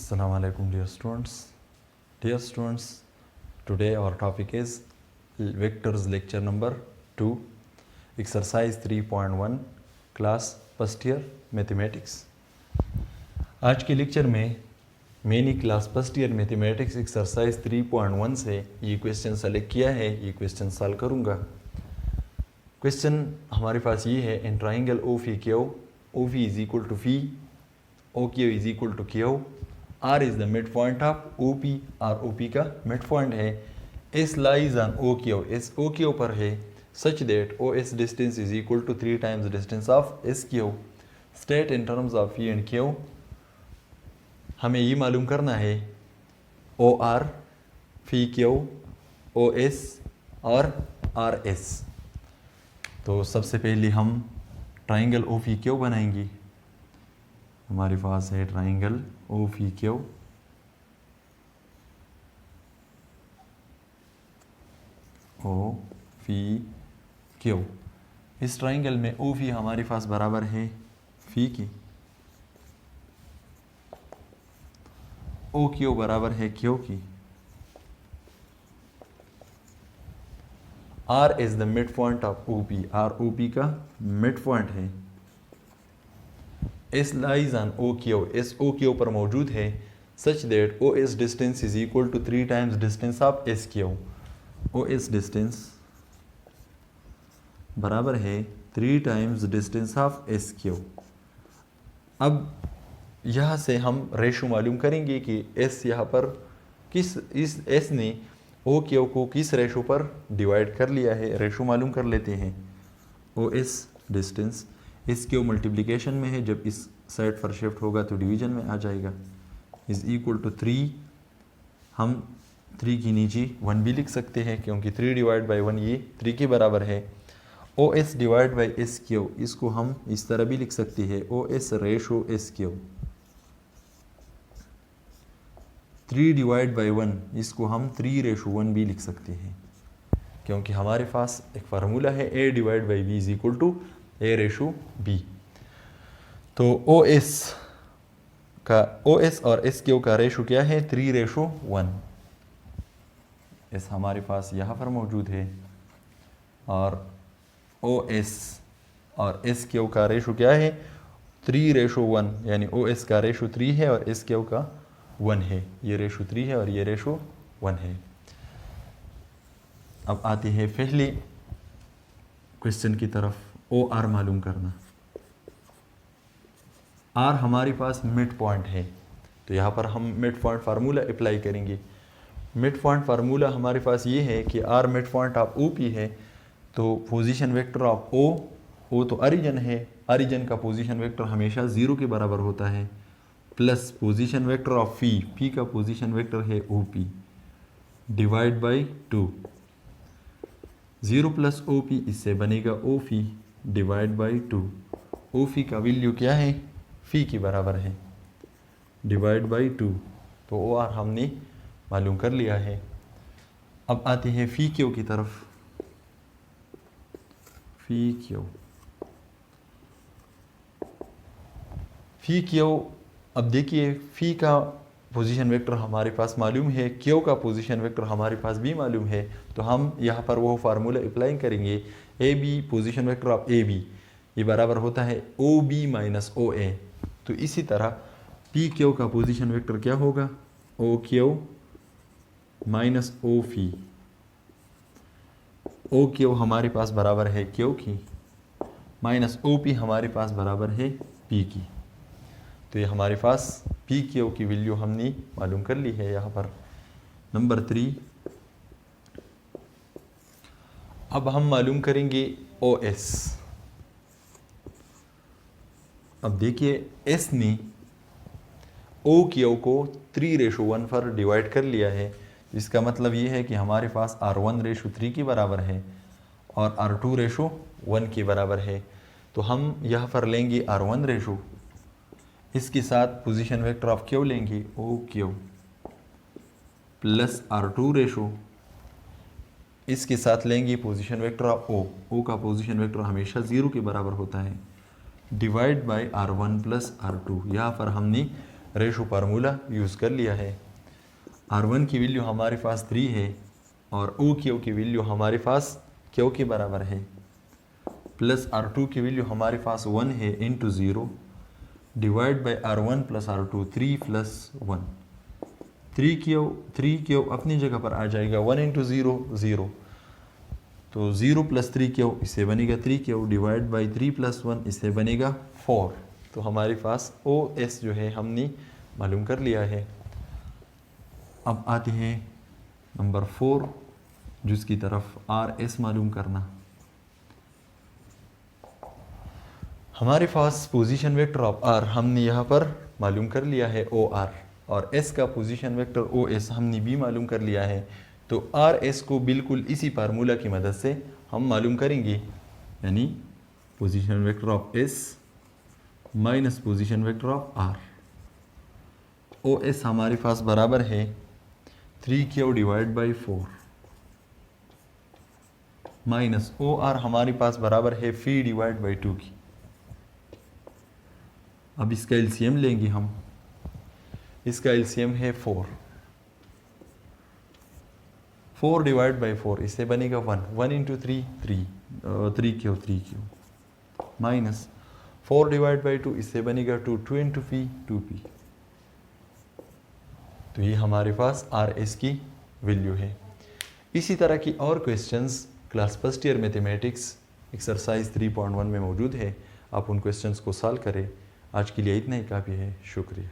Assalamu alaikum dear students. Dear students, today our topic is vectors lecture number 2, exercise 3.1, class first year mathematics. आज के lecture में मैंने class first year mathematics exercise 3.1 से ये question select किया है, ये क्वेश्चन सॉल्व करूँगा। क्वेश्चन हमारे पास ये है, in triangle O P Q, O P is equal to P, O Q is equal to Q, R is the mid point of O P, R O P का mid point है, S lies on O Q, S O Q पर है, such that O S distance is equal to 3 times distance of S Q, state in terms of P and Q. हमें ये मालूम करना है O R, फी Q, O S और R S. तो सबसे पहले हम ट्राइंगल ओ फी क्यू बनाएंगे। हमारे पास है triangle O P Q, O P Q. इस ट्राइंगल में ओ फी हमारे पास बराबर है फी की, ओ क्यू बराबर है क्यू की, R is the mid point of O P, R O P का मिड पॉइंट है, S lies on O Q, S O Q पर मौजूद है, such that O S distance is equal to 3 times distance of S Q, O S distance बराबर है 3 times distance of S Q. अब यहाँ से हम रेशो मालूम करेंगे कि एस यहाँ पर किस, इस एस ने ओ क्यू को किस रेशो पर डिवाइड कर लिया है, रेशो मालूम कर लेते हैं। O S distance S Q multiplication में है, जब इस साइड पर शिफ्ट होगा तो डिवीजन में आ जाएगा, इज इक्वल टू 3। हम 3 की नीचे 1 भी लिख सकते हैं क्योंकि 3 डिवाइड बाई 1 ये 3 के बराबर है। O S divide by S Q, इसको हम इस तरह भी लिख सकते हैं, O S ratio S Q. 3 divide by 1, इसको हम 3 रेशो 1 भी लिख सकते हैं क्योंकि हमारे पास एक फार्मूला है A divide by B is equal to A ratio B. तो ओ एस और एस क्यू का रेशो क्या है, 3 रेशो 1। एस हमारे पास यहाँ पर मौजूद है और ओ एस और एस क्यू का रेशो क्या है, 3 रेशो 1, यानी ओ एस का रेशो 3 है और एस क्यू का 1 है। ये रेशो 3 है और ये रेशो 1 है। अब आते हैं पहले क्वेश्चन की तरफ, ओ आर मालूम करना। आर हमारे पास मिड पॉइंट है, तो यहाँ पर हम मिड पॉइंट फार्मूला अप्लाई करेंगे। मिड पॉइंट फार्मूला हमारे पास ये है कि R mid point of O P है, तो पोजीशन वेक्टर ऑफ ओ तो ओरिजिन है, ओरिजिन का पोजीशन वेक्टर हमेशा 0 के बराबर होता है, plus position vector of P का पोजीशन वेक्टर है O P, divide by 2। 0 plus O P, इससे बनेगा ओ फी डिवाइड बाई 2। ओ फी का वैल्यू क्या है, फी के बराबर है, डिवाइड बाई 2। तो ओ आर हमने मालूम कर लिया है। अब आते हैं फी क्यू की तरफ। फी क्यू, अब देखिए फी का पोजीशन वेक्टर हमारे पास मालूम है, क्यू का पोजीशन वेक्टर हमारे पास भी मालूम है, तो हम यहाँ पर वो फार्मूला अप्लाई करेंगे। A B position vector of A B ये बराबर होता है ओ बी माइनस ओ ए। तो इसी तरह पी क्यू का पोजीशन वेक्टर क्या होगा, ओ क्यू माइनस ओ फी। ओ क्यू हमारे पास बराबर है क्यू की, माइनस ओ पी हमारे पास बराबर है पी की। तो ये हमारे पास पी क्यू की वैल्यू हमने मालूम कर ली है यहाँ पर। नंबर 3, अब हम मालूम करेंगे ओ एस। अब देखिए एस ने ओ क्यू को 3 रेशो 1 पर डिवाइड कर लिया है, इसका मतलब ये है कि हमारे पास R1 रेशो 3 के बराबर है और R2 रेशो 1 के बराबर है। तो हम यहाँ पर लेंगे R1 रेशो, इसके साथ पोजीशन वेक्टर ऑफ क्यू लेंगे O Q, plus R2 ratio, इसके साथ लेंगे पोजीशन वेक्टर ऑफ ओ का पोजीशन वेक्टर हमेशा 0 के बराबर होता है, divide by R1 plus R2। यहाँ पर हमने रेशो फार्मूला यूज़ कर लिया है। R1 की वैल्यू हमारे पास 3 है और OQ की वैल्यू हमारे पास Q के बराबर है, प्लस R2 की वैल्यू हमारे पास 1 है into 0 divide by R1 plus R2 3 plus 1। 3Q अपनी जगह पर आ जाएगा, 1 इंटू 0 0, तो 0 प्लस 3Q इससे बनेगा 3Q डिवाइड बाई 3 प्लस 1 इससे बनेगा 4। तो हमारे पास OS जो है हमने मालूम कर लिया है। अब आते हैं नंबर 4 जिसकी तरफ RS मालूम करना। हमारे पास पोजीशन वेक्टर ऑफ R हमने यहाँ पर मालूम कर लिया है OR, और S का पोजीशन वेक्टर OS हमने भी मालूम कर लिया है। तो RS को बिल्कुल इसी फार्मूला की मदद से हम मालूम करेंगे, यानी position vector of S minus position vector of R। OS हमारे पास बराबर है 3Q divide by 4 minus OR हमारे पास बराबर है फी डिवाइड बाई 2 की। अब इसका एलसीएम लेंगे हम, इसका एलसीएम है 4 डिवाइड बाई 4 इससे बनेगा 1 into 3Q minus 4 divide by 2 इससे बनेगा 2 इंटू पी 2P। तो ये हमारे पास RS की वैल्यू है। इसी तरह की और questions class first year mathematics exercise 3.1 में मौजूद है। आप उन क्वेश्चंस को सॉल्व करें। आज के लिए इतना ही काफ़ी है। शुक्रिया।